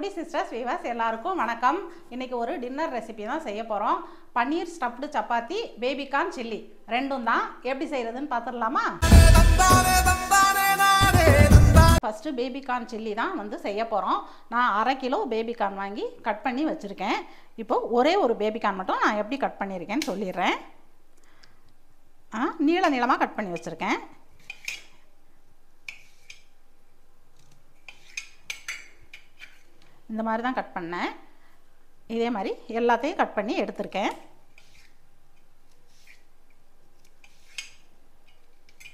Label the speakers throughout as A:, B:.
A: Foodie sisters viewers எல்லாருக்கும் வணக்கம். இன்னைக்கு ஒரு டின்னர் ரெசிபி தான் செய்ய போகிறோம். பன்னீர் ஸ்டஃப்டு சப்பாத்தி, பேபிகார்ன் சில்லி ரெண்டும் தான். எப்படி செய்கிறதுன்னு பார்த்துடலாமா? ஃபஸ்ட்டு பேபிகார்ன் சில்லி தான் செய்ய போகிறோம். நான் 1/2 கிலோ பேபிகார்ன் வாங்கி கட் பண்ணி வச்சுருக்கேன். இப்போது ஒரே ஒரு பேபிகார்ன் மட்டும் நான் எப்படி கட் பண்ணியிருக்கேன்னு சொல்லிடுறேன். நீளமாக கட் பண்ணி வச்சுருக்கேன். இந்த மாதிரி தான் கட் பண்ணேன். இதே மாதிரி எல்லாத்தையும் கட் பண்ணி எடுத்திருக்கேன்.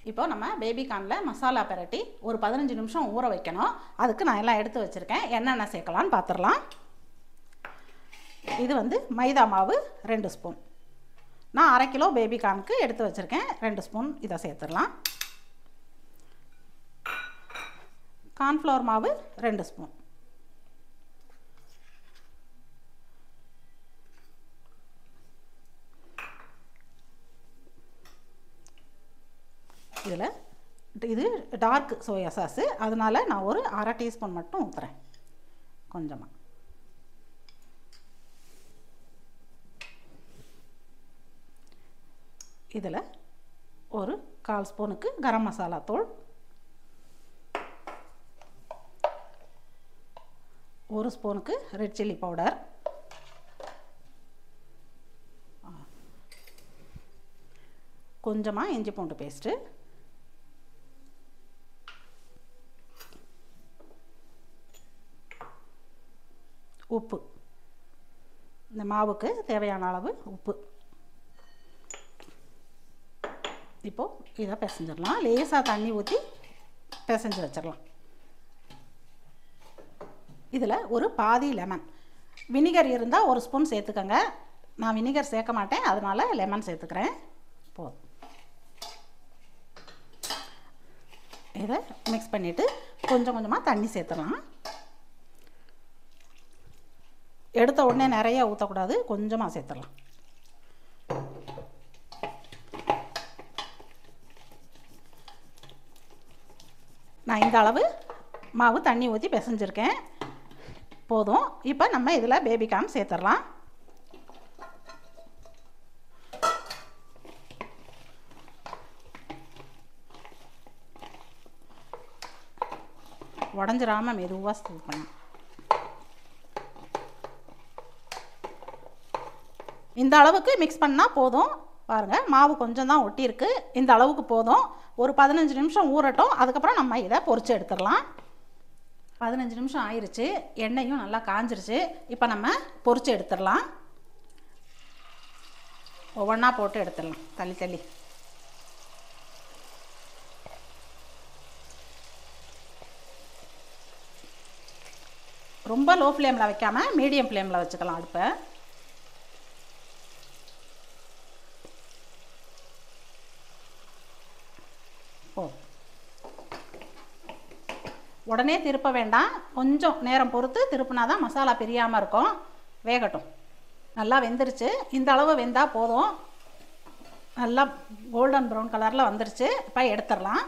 A: இப்போ நம்ம பேபிகார்னில் மசாலா பிரட்டி ஒரு 15 நிமிஷம் ஊற வைக்கணும். அதுக்கு நான் எல்லாம் எடுத்து வச்சுருக்கேன். என்னென்ன சேர்க்கலான்னு பார்த்துடலாம். இது மைதா மாவு 2 ஸ்பூன். நான் 1/2 கிலோ பேபிகார்னுக்கு எடுத்து வச்சுருக்கேன். 2 ஸ்பூன் இதை சேர்த்துடலாம். கார்ன்ஃப்ளவர் மாவு 2 ஸ்பூன். இது டார்க் சோயா சாஸு, அதனால் நான் ஒரு 1/2 டீஸ்பூன் மட்டும் ஊற்றுறேன். கொஞ்சமாக இதில் ஒரு 1/4 ஸ்பூனுக்கு கரம் மசாலா தூள், 1 ஸ்பூனுக்கு ரெட் சில்லி பவுடர், கொஞ்சமாக இஞ்சி பூண்டு பேஸ்ட்டு, உப்பு, இந்த மாவுக்கு தேவையான அளவு உப்பு. இப்போது இதை பிசைஞ்சிடலாம். லேசாக தண்ணி ஊற்றி பிசைஞ்சு வச்சிடலாம். இதில் ஒரு பாதி லெமன், வினிகர் இருந்தால் 1 ஸ்பூன் சேர்த்துக்கோங்க. நான் வினிகர் சேர்க்க மாட்டேன், அதனால் லெமன் சேர்த்துக்கிறேன். போதும். இதை மிக்ஸ் பண்ணிவிட்டு கொஞ்சம் கொஞ்சமாக தண்ணி சேர்த்துடலாம். எடுத்த உடனே நிறைய ஊற்றக்கூடாது, கொஞ்சமாக சேர்த்துடலாம். நான் இந்த அளவு மாவு தண்ணி ஊற்றி பிசைஞ்சிருக்கேன். போதும். இப்போ நம்ம இதில் பேபிகார்ன் சேர்த்துடலாம். உடஞ்சிராமல் மெதுவாக சேர்க்கணும். இந்த அளவுக்கு மிக்ஸ் பண்ணால் போதும். பாருங்கள், மாவு கொஞ்சம் தான் ஒட்டியிருக்கு. இந்த அளவுக்கு போதும். ஒரு 15 நிமிஷம் ஊறட்டும். அதுக்கப்புறம் நம்ம இதை பொரிச்சு எடுத்துடலாம். 15 நிமிஷம் ஆயிடுச்சு. எண்ணெயும் நல்லா காஞ்சிருச்சு. இப்போ நம்ம பொரிச்சு எடுத்துடலாம். ஒவ்வொன்றா போட்டு எடுத்துடலாம், தள்ளி தள்ளி. ரொம்ப லோ ஃப்ளேமில் வைக்காமல் மீடியம் ஃப்ளேமில் வச்சுக்கலாம் அடுப்பை. உடனே திருப்ப வேண்டாம், கொஞ்சம் நேரம் பொறுத்து திருப்பினா தான் மசாலா பிரியாமல் இருக்கும். வேகட்டும். நல்லா வெந்துருச்சு. இந்த அளவு வெந்தால் போதும். நல்லா கோல்டன் ப்ரௌன் கலரில் வந்துருச்சு. இப்போ எடுத்துடலாம்.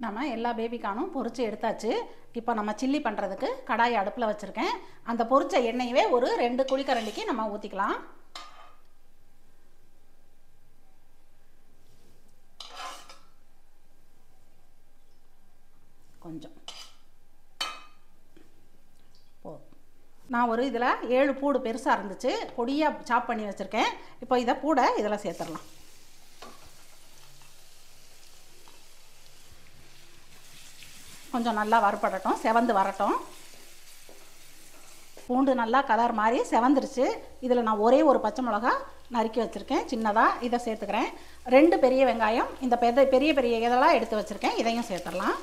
A: நம்ம எல்லா பேபிகார்னும் பொரிச்சு எடுத்தாச்சு. இப்போ நம்ம சில்லி பண்ணுறதுக்கு கடாயை அடுப்பில் வச்சுருக்கேன். அந்த பொரிச்ச எண்ணெயவே ஒரு 2 குழிக்கரண்டிக்கு நம்ம ஊற்றிக்கலாம். கொஞ்சம் போதும். நான் ஒரு இதில் 7 பூடு பெருசாக இருந்துச்சு, பொடியாக சாப் பண்ணி வச்சுருக்கேன். இப்போ இதை பூடை இதில் சேர்த்துடலாம். கொஞ்சம் நல்லா வறுபடட்டும், செவந்து வரட்டும். பூண்டு நல்லா கலர் மாதிரி செவந்துருச்சு. இதில் நான் ஒரே ஒரு பச்சை மிளகா நறுக்கி வச்சுருக்கேன் சின்னதாக, இதை சேர்த்துக்கிறேன். 2 பெரிய வெங்காயம், இந்த பெரிய பெரிய இதெல்லாம் எடுத்து வச்சுருக்கேன், இதையும் சேர்த்துடலாம்.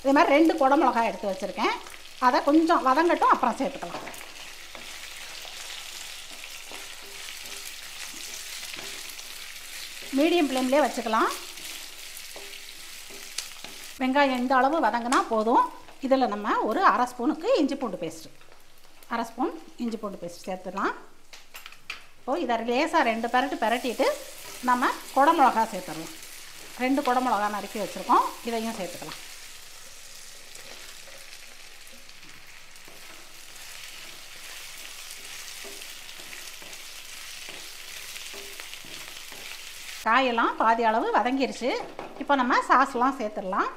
A: இதே மாதிரி 2 குடமிளகாய் எடுத்து வச்சுருக்கேன். அதை கொஞ்சம் வதங்கட்டும், அப்புறம் சேர்த்துக்கலாம். மீடியம் ஃப்ளேம்லேயே வச்சுக்கலாம். வெங்காயம் இந்த அளவு வதங்கினா போதும். இதில் நம்ம ஒரு 1/2 ஸ்பூனுக்கு இஞ்சி பூண்டு பேஸ்ட்டு, 1/2 ஸ்பூன் இஞ்சி பூண்டு பேஸ்ட் சேர்த்துடலாம். இப்போது இதை லேசாக 2 பெரட்டு பெரட்டிட்டு நம்ம குடமிளகா சேர்த்துடலாம். 2 குடமிளகா நறுக்கி வச்சுருக்கோம், இதையும் சேர்த்துக்கலாம். காயெல்லாம் பாதி அளவு வதங்கிருச்சு. இப்போ நம்ம சாஸ்லாம் சேர்த்துடலாம்.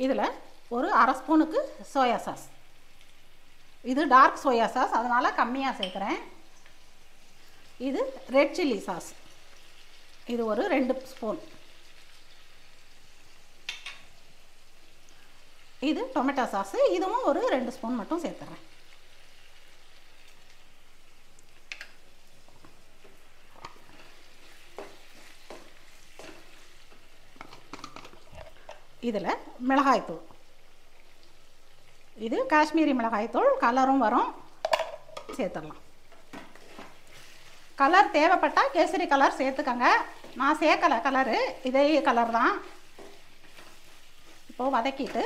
A: இதில் ஒரு 1/2 ஸ்பூனுக்கு சோயா சாஸ். இது டார்க் சோயா சாஸ், அதனால் கம்மியாக சேர்க்குறேன். இது ரெட் சில்லி சாஸ், இது ஒரு 2 ஸ்பூன். இது டொமேட்டோ சாஸு, இதுவும் ஒரு 2 ஸ்பூன் மட்டும் சேர்த்துறேன். இதில் மிளகாய்த்தூள், இது காஷ்மீரி மிளகாய்த்தூள், கலரும் வரும், சேர்த்துடலாம். கலர் தேவைப்பட்டால் கேசரி கலர் சேர்த்துக்கங்க, நான் சேர்க்கலை கலரு, இதே கலர் தான். இப்போது வதக்கிட்டு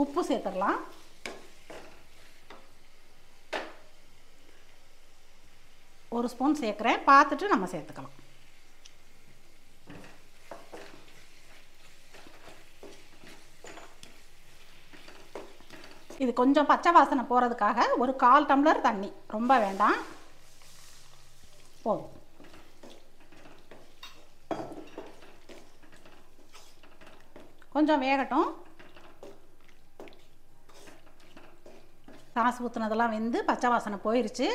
A: உப்பு சேர்த்துடலாம். ஒரு ஸ்பூன் சேர்க்குறேன், பார்த்துட்டு நம்ம சேர்த்துக்கலாம். இது கொஞ்சம் பச்சை வாசனை போகிறதுக்காக ஒரு 1/4 டம்ளர் தண்ணி, ரொம்ப வேண்டாம், போதும். கொஞ்சம் வேகட்டும். சாஸ் ஊற்றுனதெல்லாம் வெந்து பச்சை வாசனை போயிடுச்சு.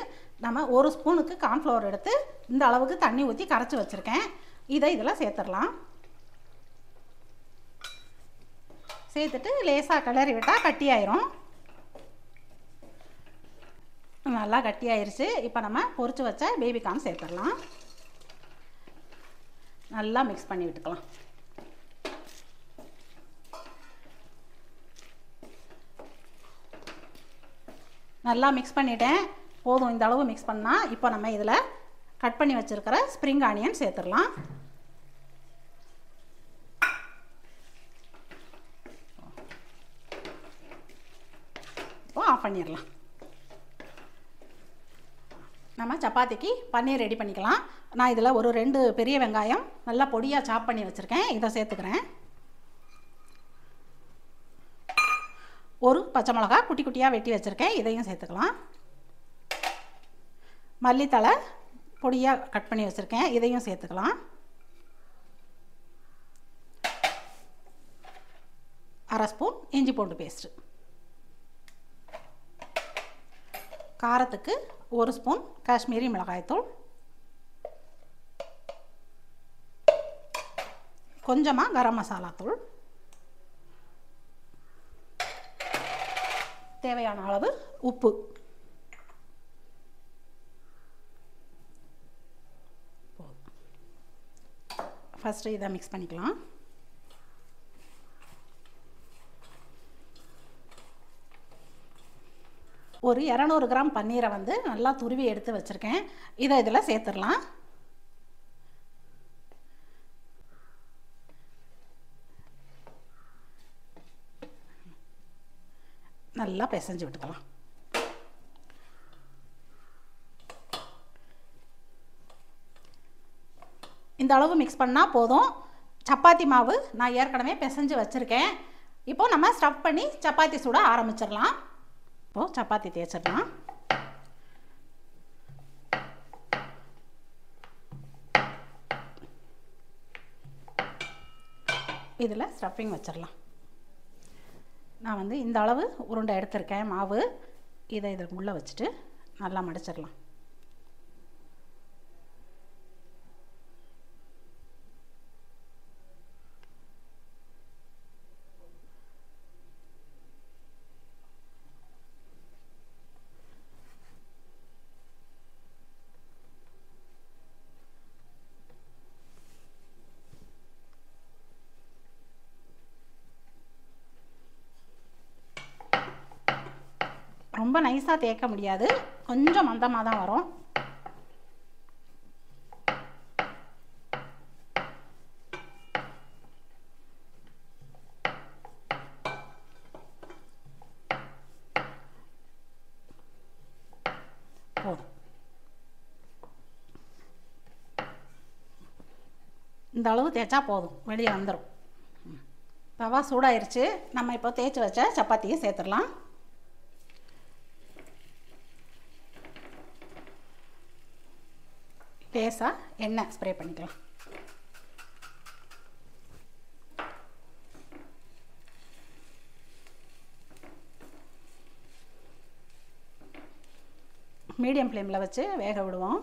A: நம்ம 1 ஸ்பூனுக்கு கார்ன்ஃப்ளவர் எடுத்து இந்த அளவுக்கு தண்ணி ஊற்றி கரைச்சி வச்சுருக்கேன், இதை இதில் சேர்த்துடலாம். சேர்த்துட்டு லேசாக கிளறி விட்டால் கட்டியாயிரும். நல்லா கட்டியாயிருச்சு. இப்போ நம்ம பொரிச்சு வச்ச பேபிகார்ன் சேர்த்துடலாம். நல்லா மிக்ஸ் பண்ணி விட்டுக்கலாம். நல்லா மிக்ஸ் பண்ணிட்டேன், போதும் இந்த அளவு மிக்ஸ் பண்ணால். இப்போ நம்ம இதில் கட் பண்ணி வச்சுருக்கிற ஸ்ப்ரிங் ஆனியன் சேர்த்துடலாம். இப்போ ஆஃப் பண்ணிடலாம். நம்ம சப்பாத்திக்கு பன்னீர் ரெடி பண்ணிக்கலாம். நான் இதில் ஒரு 2 பெரிய வெங்காயம் நல்லா பொடியாக சாப் பண்ணி வச்சுருக்கேன், இதை சேர்த்துக்கிறேன். ஒரு பச்சை மிளகா குட்டி குட்டியாக வெட்டி வச்சுருக்கேன், இதையும் சேர்த்துக்கலாம். மல்லித்தழை பொடியாக கட் பண்ணி வச்சுருக்கேன், இதையும் சேர்த்துக்கலாம். 1/2 ஸ்பூன் இஞ்சி பூண்டு பேஸ்ட்டு. காரத்துக்கு 1 ஸ்பூன் காஷ்மீரி மிளகாய்த்தூள், கொஞ்சமாக கரம் மசாலா தூள், தேவையான அளவு உப்பு. ஃபஸ்ட்டு இதை மிக்ஸ் பண்ணிக்கலாம். ஒரு 200 கிராம் பன்னீரை வந்து நல்லா துருவி எடுத்து வச்சுருக்கேன், இதை இதில் சேர்த்துடலாம். நல்லா பிசைஞ்சு விட்டுக்கலாம். இந்த அளவு மிக்ஸ் பண்ணால் போதும். சப்பாத்தி மாவு நான் ஏற்கனவே பிசைஞ்சு வச்சுருக்கேன். இப்போ நம்ம ஸ்டஃப் பண்ணி சப்பாத்தி சுட ஆரம்பிச்சிடலாம். இப்போது சப்பாத்தி தேய்ச்சிடலாம். இதில் ஸ்டஃபிங் வச்சிடலாம். நான் வந்து இந்த அளவு உருண்டை எடுத்திருக்கேன் மாவு, இதை இதில் உள்ளே வச்சுட்டு நல்லா மடிச்சிடலாம். ரொம்ப நைஸாக தேய்க்க முடியாது, கொஞ்சம் மந்தமாக தான் வரும். போதும். இந்த அளவு தேய்ச்சா போதும், வெளியே வந்துடும். தவா சூடாயிருச்சு. நம்ம இப்போ தேய்ச்சி வச்ச சப்பாத்தியை சேர்த்துடலாம். லேசாக எண்ணெய் ஸ்ப்ரே பண்ணிக்கலாம். மீடியம் ஃப்ளேமில் வச்சு வேக விடுவோம்.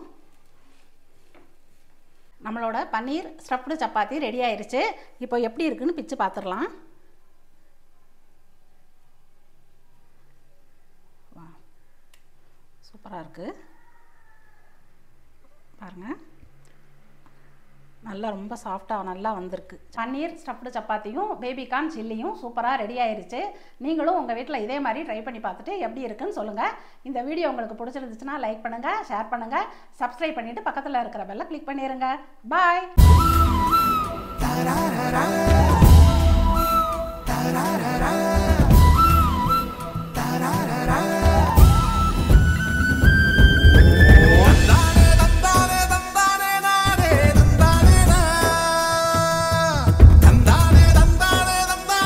A: நம்மளோட பன்னீர் ஸ்டஃப்டு சப்பாத்தி ரெடி ஆயிடுச்சு. இப்போ எப்படி இருக்குன்னு பிச்சு பார்த்துடலாம். வா, சூப்பராக இருக்குது பாருங்கள். நல்லா ரொம்ப சாஃப்டாக நல்லா வந்திருக்கு. பன்னீர் ஸ்டஃப்டு சப்பாத்தியும் பேபிகார்ன் சில்லியும் சூப்பராக ரெடி ஆயிடுச்சு. நீங்களும் உங்கள் வீட்டில் இதே மாதிரி ட்ரை பண்ணி பார்த்துட்டு எப்படி இருக்குன்னு சொல்லுங்கள். இந்த வீடியோ உங்களுக்கு பிடிச்சிருந்துச்சுன்னா லைக் பண்ணுங்கள், ஷேர் பண்ணுங்கள், சப்ஸ்கிரைப் பண்ணிவிட்டு பக்கத்தில் இருக்கிற பெல்லை கிளிக் பண்ணிடுங்க. பாய்.